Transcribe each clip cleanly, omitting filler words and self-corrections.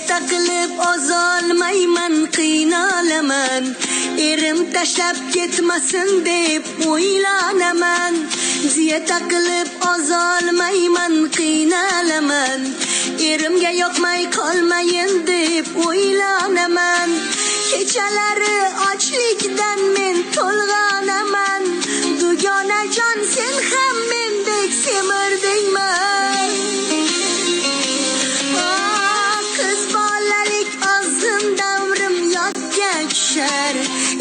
taqilib ozolmayman, qiynalaman. Erim tashlab ketmasin deb o'ylanaman. Diyeta qilib ozolmayman, qiynalaman. Erimga yoqmay qolmayin deb o'ylanaman. Kechalari ochlikdan men to'lg'anaman. Dugonajon sen ham mendek semirdingman. Qiz bolalik ozg'in davrim yodga tushar.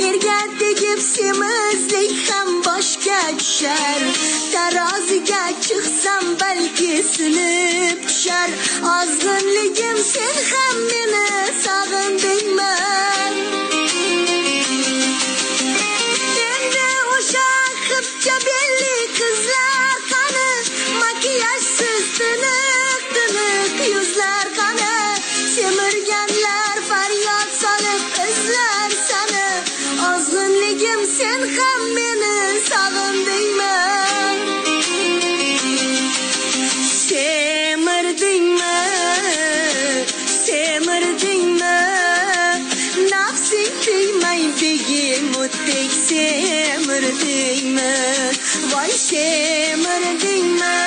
Erga tegib semizlik ham boshga tushar. Taroziga chiqsam balki sinib tushar. Ozg'inligim sen ham meni sog'indingman. Endi o'sha xipcha belli qizlar qani, makiyajsiz tiniq yuzlar qani, semirganlar faryod solib izlar sani. Ozg'inligim sen ham meni sog'indingman. Semirdingmi, nafsing tegmay begim o'tdek semirdingmi? Voy semirdingmi,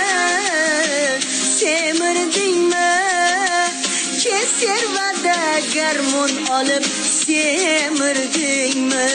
keservada garmon olib semirdingmi?